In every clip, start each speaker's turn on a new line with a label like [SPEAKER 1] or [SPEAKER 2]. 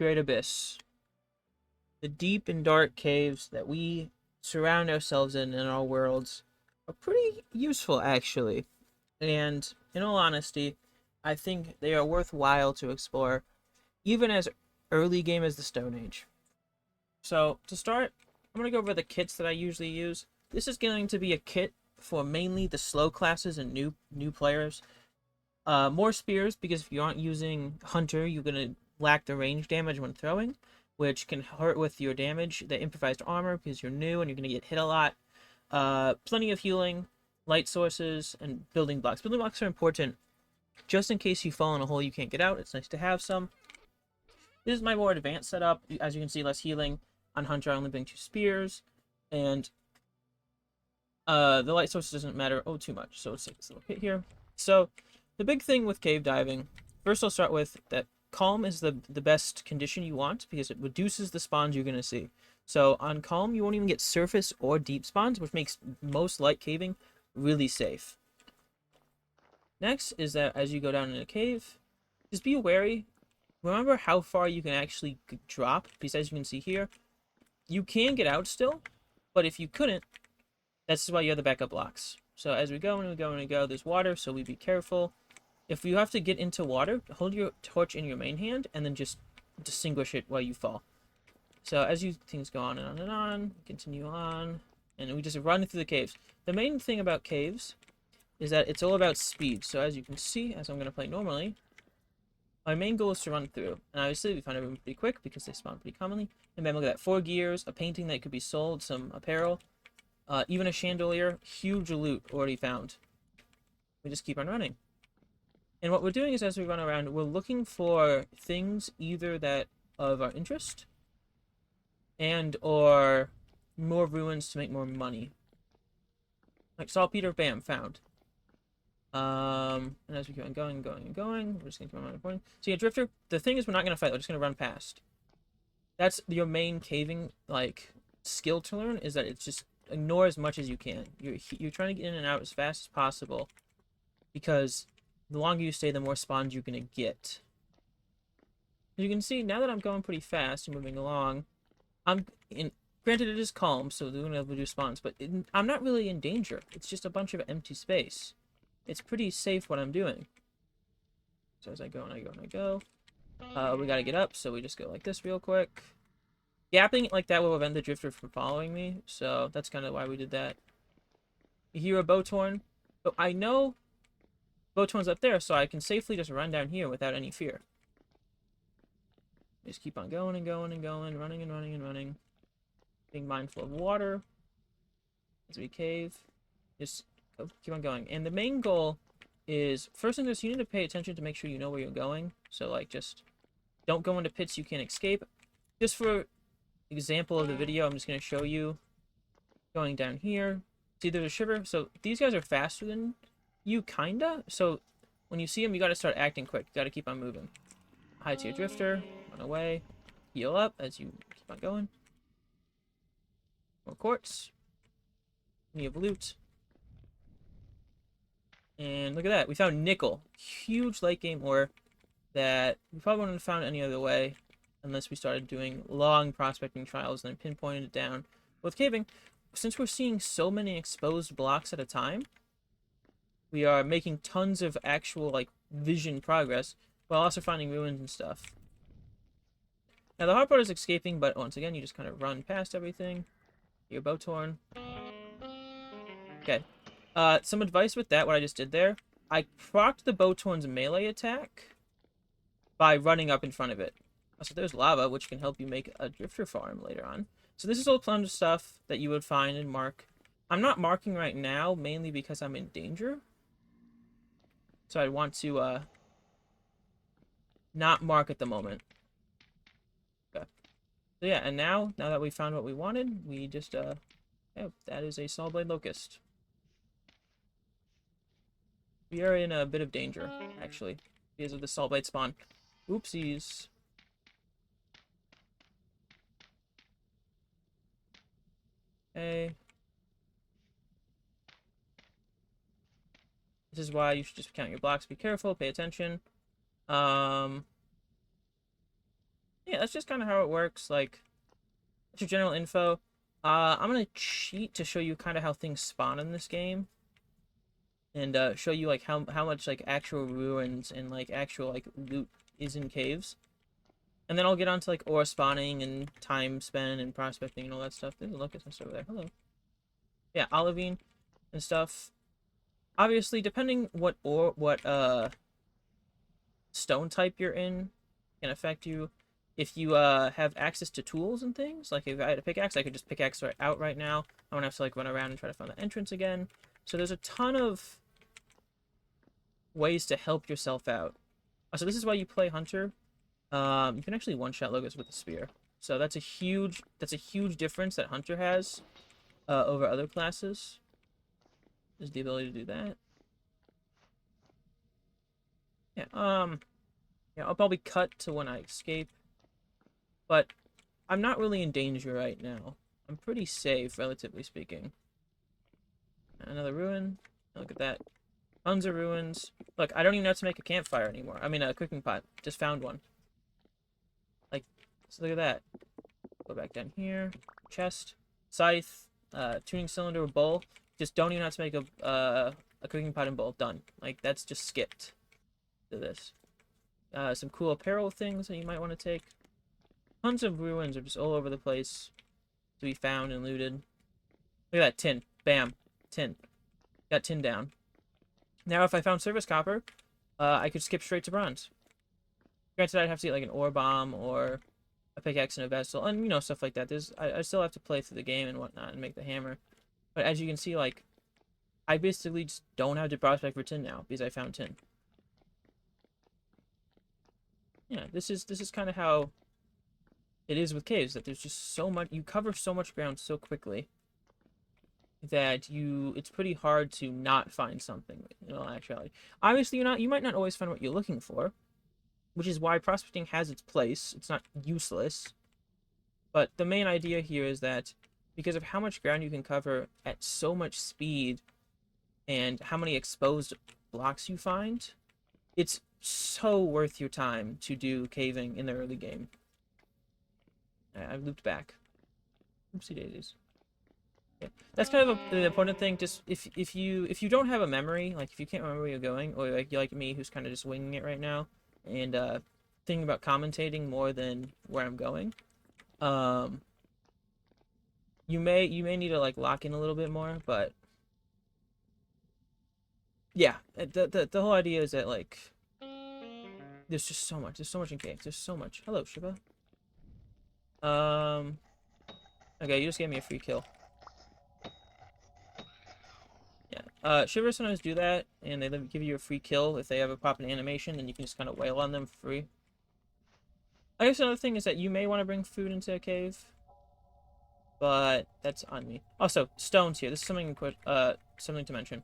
[SPEAKER 1] Great Abyss. The deep and dark caves that we surround ourselves in our worlds are pretty useful, actually. And in all honesty, I think they are worthwhile to explore, even as early game as the Stone Age. So, to start, I'm going to go over the kits that I usually use. This is going to be a kit for mainly the slow classes and new players. More spears, because if you aren't using Hunter, you're going to lack the range damage when throwing, which can hurt with your damage. The improvised armor, because you're new and you're going to get hit a lot. Plenty of healing, light sources, and building blocks. Building blocks are important just in case you fall in a hole you can't get out. It's nice to have some. This is my more advanced setup. As you can see, less healing. On Hunter, I only bring 2 spears, and the light source doesn't matter too much, so let's take this little pit here. So, the big thing with cave diving, first I'll start with that calm is the best condition you want, because it reduces the spawns you're going to see. So, on calm, you won't even get surface or deep spawns, which makes most light caving really safe. Next is that as you go down in a cave, just be wary. Remember how far you can actually drop, because as you can see here, you can get out still, but if you couldn't, that's why you have the backup blocks. So as we go and we go and we go, there's water, so we be careful. If you have to get into water, hold your torch in your main hand and then just distinguish it while you fall. So as things go on and on and on, continue on, and we just run through the caves. The main thing about caves is that it's all about speed. So as you can see, as I'm going to play normally, my main goal is to run through. And obviously we find everyone pretty quick because they spawn pretty commonly. And then look at that, 4 gears, a painting that could be sold, some apparel, even a chandelier, huge loot already found. We just keep on running. And what we're doing is as we run around, we're looking for things either that of our interest and or more ruins to make more money. Like saltpeter, bam, found. And as we keep on going, we're just gonna keep on going. So yeah, Drifter, the thing is we're not gonna fight, we're just gonna run past. That's your main caving, like, skill to learn, is that it's just ignore as much as you can. You're trying to get in and out as fast as possible, because the longer you stay, the more spawns you're gonna get. As you can see, now that I'm going pretty fast and moving along, granted it is calm, so they're gonna be able to do spawns, but I'm not really in danger. It's just a bunch of empty space. It's pretty safe what I'm doing. So as I go and I go and I go, we gotta get up, so we just go like this real quick. Gapping like that will prevent the Drifter from following me, so that's kind of why we did that. You hear a Bowtorn, but I know Bowtorn's up there, so I can safely just run down here without any fear. Just keep on going and going and going, running and running and running. Being mindful of water as we cave. Just keep on going. And the main goal is, first thing is you need to pay attention to make sure you know where you're going. So, like, just don't go into pits you can't escape. Just for example of the video, I'm just going to show you going down here. See, there's a shiver. So these guys are faster than you, kinda. So when you see them, you got to start acting quick. You got to keep on moving. High tier Drifter, run away, heal up as you keep on going. More quartz. We have loot. And look at that, we found nickel. Huge late game ore that we probably wouldn't have found any other way unless we started doing long prospecting trials and then pinpointed it down. With caving, since we're seeing so many exposed blocks at a time, we are making tons of actual, like, vision progress while also finding ruins and stuff. Now the hard part is escaping, but once again, you just kind of run past everything. Your Bowtorn. Okay. Some advice with that, what I just did there. I procced the Bowtorn's melee attack by running up in front of it. So there's lava, which can help you make a Drifter farm later on. So this is all plenty of stuff that you would find and mark. I'm not marking right now, mainly because I'm in danger. So I want to, not mark at the moment. Okay. So yeah, and now that we found what we wanted, we just, oh, that is a Sawblade Locust. We are in a bit of danger, actually, because of the Sawblade spawn. Oopsies. Okay. This is why you should just count your blocks. Be careful, pay attention. Yeah, yeah, that's just kind of how it works. Like, that's your general info. I'm gonna cheat to show you kind of how things spawn in this game, and show you like how much like actual ruins and like actual like loot is in caves. And then I'll get onto like ore spawning and time spent and prospecting and all that stuff. There's a locust nest over there. Hello. Yeah, olivine and stuff. Obviously, depending what stone type you're in can affect you. If you have access to tools and things, like if I had a pickaxe, I could just pickaxe right out right now. I won't have to like run around and try to find the entrance again. So there's a ton of ways to help yourself out. So this is why you play hunter. You can actually one-shot logos with a spear. So that's a huge difference that hunter has over other classes. Is the ability to do that. Yeah. Yeah. I'll probably cut to when I escape, but I'm not really in danger right now. I'm pretty safe, relatively speaking. Another ruin. Look at that. Tons of ruins. Look, I don't even know how to make a campfire anymore. I mean, a cooking pot. Just found one. Like, so look at that. Go back down here. Chest. Scythe. Tuning cylinder, bowl. Just don't even have to make a cooking pot and bowl. Done. Like, that's just skipped to this. Some cool apparel things that you might want to take. Tons of ruins are just all over the place to be found and looted. Look at that tin. Bam. Tin. Got tin down. Now, if I found service copper, I could skip straight to bronze. Granted, I'd have to get like an ore bomb or a pickaxe and a vessel, and you know, stuff like that. I still have to play through the game and whatnot and make the hammer. But as you can see, like, I basically just don't have to prospect for tin now because I found tin. Yeah, this is kind of how it is with caves. That there's just so much, you cover so much ground so quickly that it's pretty hard to not find something in all actuality. Obviously, you might not always find what you're looking for, which is why prospecting has its place. It's not useless. But the main idea here is that because of how much ground you can cover at so much speed and how many exposed blocks you find, it's so worth your time to do caving in the early game. I've looped back. Oopsie daisies. Yeah. That's kind of the important thing. Just if you don't have a memory, like if you can't remember where you're going, or like you're like me, who's kind of just winging it right now, and thinking about commentating more than where I'm going, um, you may need to like lock in a little bit more. But yeah, the whole idea is that like there's just so much. There's so much in games. There's so much. Hello, Shiba. Um. Okay, you just gave me a free kill. Yeah. Shivers sometimes do that, and they give you a free kill if they have a pop-in animation, and you can just kind of wail on them for free. I guess another thing is that you may want to bring food into a cave, but that's on me. Also, stones here. This is something to mention.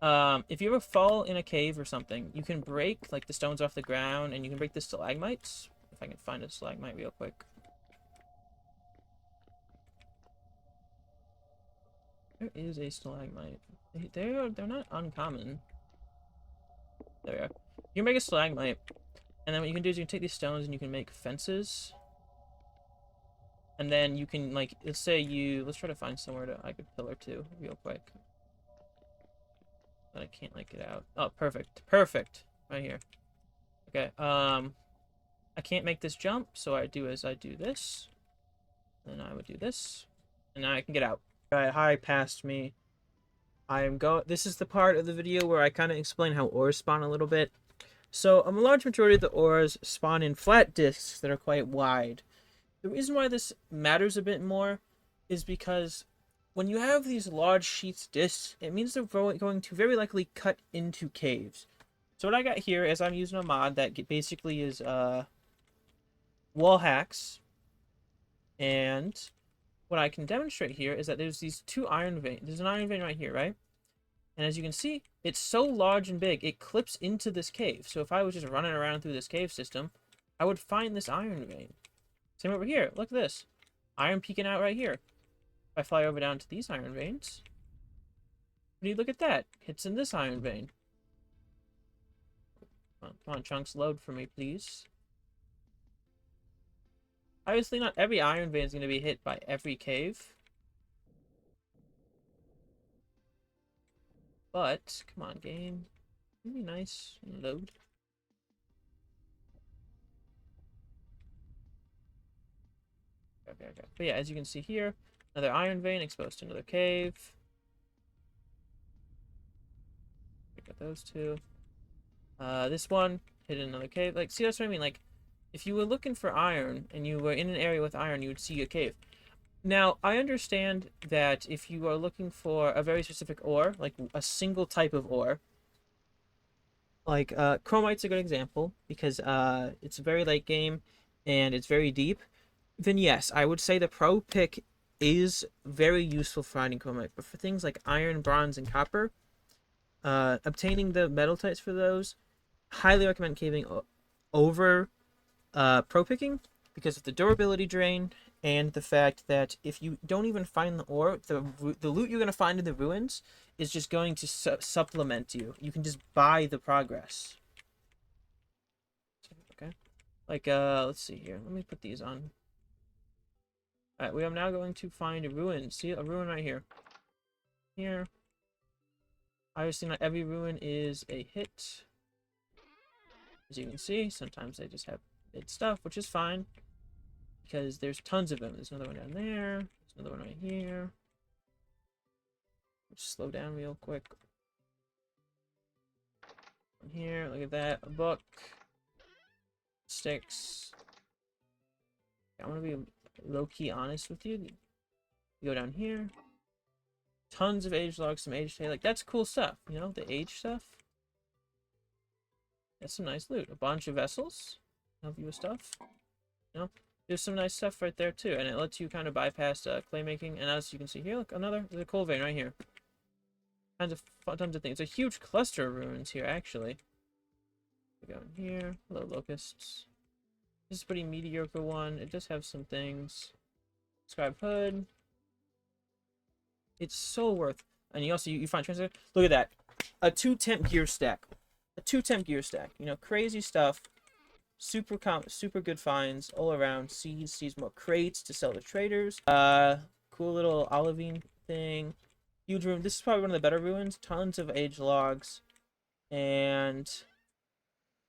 [SPEAKER 1] If you ever fall in a cave or something, you can break like the stones off the ground, and you can break the stalagmites. If I can find a stalagmite real quick. There is a stalagmite. They're not uncommon. There we are. You can make a stalagmite, and then what you can do is you can take these stones and you can make fences. And then you can like let's try to find somewhere to I could pillar to real quick. But I can't like get out. Oh, perfect. Perfect. Right here. Okay. I can't make this jump, so I do this. Then I would do this. And now I can get out. Alright, hi past me. This is the part of the video where I kind of explain how ores spawn a little bit. So, a large majority of the ores spawn in flat disks that are quite wide. The reason why this matters a bit more is because when you have these large sheets discs, it means they're going to very likely cut into caves. So what I got here is I'm using a mod that basically is wall hacks, and what I can demonstrate here is that there's these two iron veins. There's an iron vein right here, right? And as you can see, it's so large and big, it clips into this cave. So if I was just running around through this cave system, I would find this iron vein. Same over here. Look at this. Iron peeking out right here. If I fly over down to these iron veins, what do you look at that? It's in this iron vein. Come on, chunks, load for me, please. Obviously, not every iron vein is going to be hit by every cave. But, come on, game. Really nice. Load. Okay. But yeah, as you can see here, another iron vein exposed to another cave. We got those two. This one hit another cave. Like, see, that's what I mean. Like, if you were looking for iron and you were in an area with iron, you would see a cave. Now, I understand that if you are looking for a very specific ore, like a single type of ore, like chromite's a good example because it's a very late game and it's very deep, then yes, I would say the pro pick is very useful for finding chromite. But for things like iron, bronze, and copper, obtaining the metal types for those, highly recommend caving over pro picking because of the durability drain and the fact that if you don't even find the ore, the loot you're going to find in the ruins is just going to supplement you. You can just buy the progress. Okay. Like, let's see here. Let me put these on. Alright, we are now going to find a ruin. See, a ruin right here. Here. Obviously, not every ruin is a hit. As you can see, sometimes they just have mid stuff, which is fine. Because there's tons of them. There's another one down there. There's another one right here. Just slow down real quick. One here, look at that. A book. Sticks. I'm gonna be low-key honest with you. You go down here. Tons of age logs, some age tail. Like, that's cool stuff, you know? The age stuff. That's some nice loot. A bunch of vessels. Help you with stuff. You know? There's some nice stuff right there, too. And it lets you kind of bypass clay making. And as you can see here, look, there's a coal vein right here. Tons of things. It's a huge cluster of ruins here, actually. We go in here. Hello, locusts. This is a pretty mediocre one. It does have some things. Scribe hood. It's so worth. And you also you find translator. Look at that, a 2-temp gear stack, You know, crazy stuff. Super good finds all around. Sees more crates to sell to traders. Cool little olivine thing. Huge room. This is probably one of the better ruins. Tons of age logs, and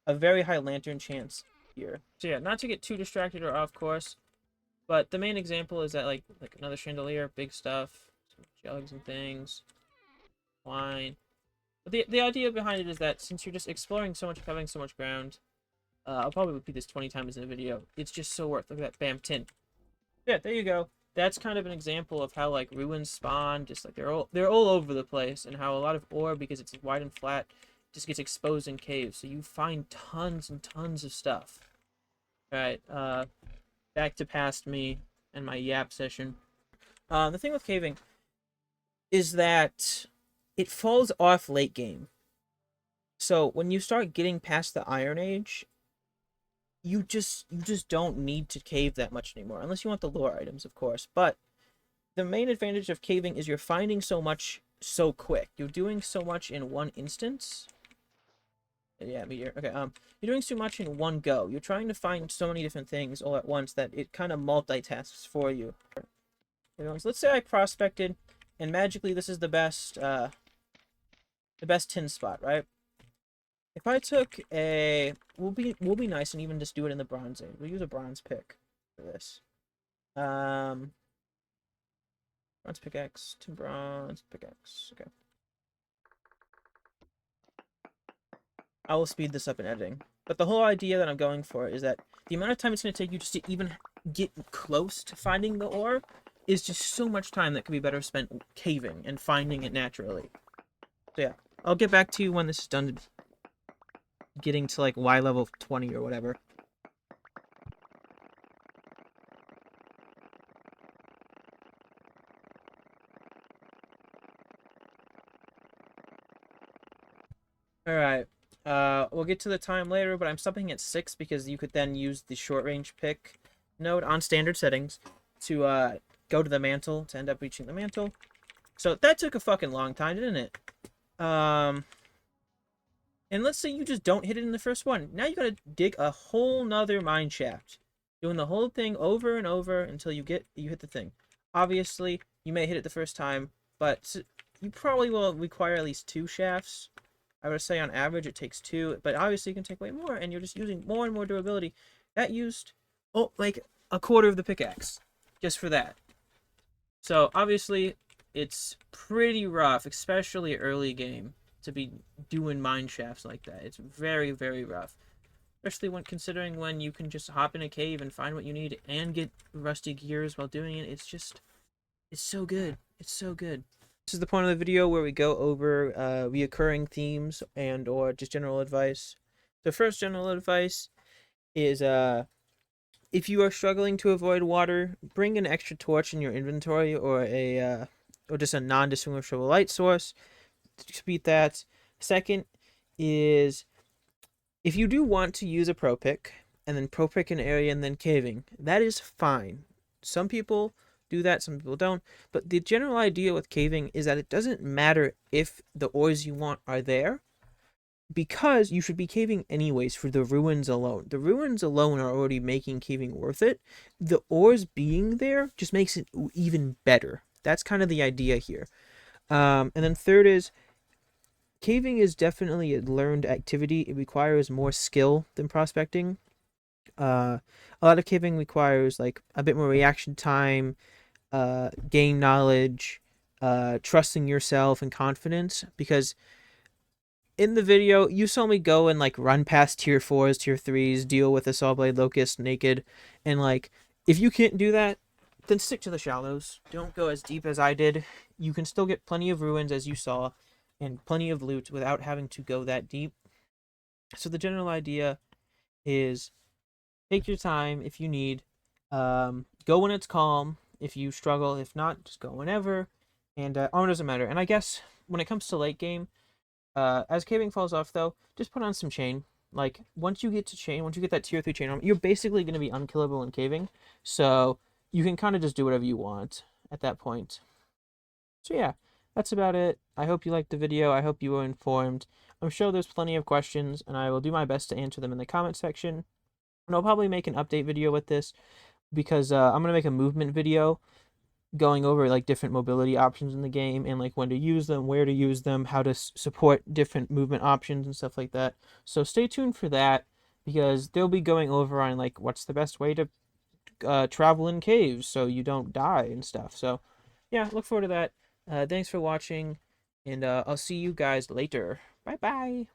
[SPEAKER 1] a very high lantern chance here. So yeah, not to get too distracted or off course, but the main example is that like another chandelier, big stuff, some jugs and things, wine. But the idea behind it is that since you're just exploring so much, covering so much ground, I'll probably repeat this 20 times in the video. It's just so worth. Look at that, bam, tin. Yeah, there you go. That's kind of an example of how like ruins spawn, just like they're all over the place, and how a lot of ore, because it's wide and flat, just gets exposed in caves. So you find tons and tons of stuff. All right, back to past me and my yap session. The thing with caving is that it falls off late game. So when you start getting past the Iron Age, you just don't need to cave that much anymore, unless you want the lore items, of course. But the main advantage of caving is you're finding so much so quick. You're doing so much in one instance. Yeah, meteor. Okay, you're doing so much in one go. You're trying to find so many different things all at once that it kind of multitasks for you. So let's say I prospected, and magically this is the best tin spot, right? If I took a, we'll be nice and even just do it in the bronze age. We'll use a bronze pick for this. Bronze pickaxe to bronze pickaxe. Okay. I will speed this up in editing. But the whole idea that I'm going for is that the amount of time it's going to take you just to even get close to finding the ore is just so much time that could be better spent caving and finding it naturally. So yeah, I'll get back to you when this is done, getting to like Y level 20 or whatever. Alright, we'll get to the time later, but I'm stopping at 6 because you could then use the short range pick node on standard settings to go to the mantle to end up reaching the mantle. So that took a fucking long time, didn't it? And let's say you just don't hit it in the first one. Now you gotta dig a whole nother mine shaft doing the whole thing over and over until you hit the thing. Obviously, you may hit it the first time, but you probably will require at least 2 shafts. I would say on average it takes 2, but obviously you can take way more, and you're just using more and more durability. That used like a quarter of the pickaxe just for that. So obviously it's pretty rough, especially early game, to be doing mine shafts like that. It's very, very rough. Especially when considering when you can just hop in a cave and find what you need and get rusty gears while doing it. It's so good. It's so good. This is the point of the video where we go over reoccurring themes and or just general advice. The first general advice is if you are struggling to avoid water, bring an extra torch in your inventory or just a non-distinguishable light source to beat that. Second is if you do want to use a pro pick and then pro pick an area and then caving, that is fine. Some people do that, some people don't. But the general idea with caving is that it doesn't matter if the ores you want are there, because you should be caving anyways for the ruins alone. The ruins alone are already making caving worth it. The ores being there just makes it even better. That's kind of the idea here. And then third is caving is definitely a learned activity. It requires more skill than prospecting. A lot of caving requires like a bit more reaction time, game knowledge, trusting yourself and confidence, because in the video you saw me go and like run past tier 4s, tier 3s, deal with a saw blade locust naked, and like if you can't do that, then stick to the shallows. Don't go as deep as I did. You can still get plenty of ruins as you saw and plenty of loot without having to go that deep. So the general idea is take your time if you need. Go when it's calm. If you struggle, if not, just go whenever. And armor doesn't matter. And I guess when it comes to late game, as caving falls off though, just put on some chain. Like once you get to chain, once you get that tier 3 chain armor, you're basically going to be unkillable in caving. So you can kind of just do whatever you want at that point. So yeah, that's about it. I hope you liked the video. I hope you were informed. I'm sure there's plenty of questions, and I will do my best to answer them in the comment section. And I'll probably make an update video with this, because I'm gonna make a movement video going over like different mobility options in the game and like when to use them, where to use them, how to support different movement options and stuff like that. So stay tuned for that, because they'll be going over on like what's the best way to travel in caves so you don't die and stuff. So yeah, look forward to that. Thanks for watching, and I'll see you guys later. Bye bye.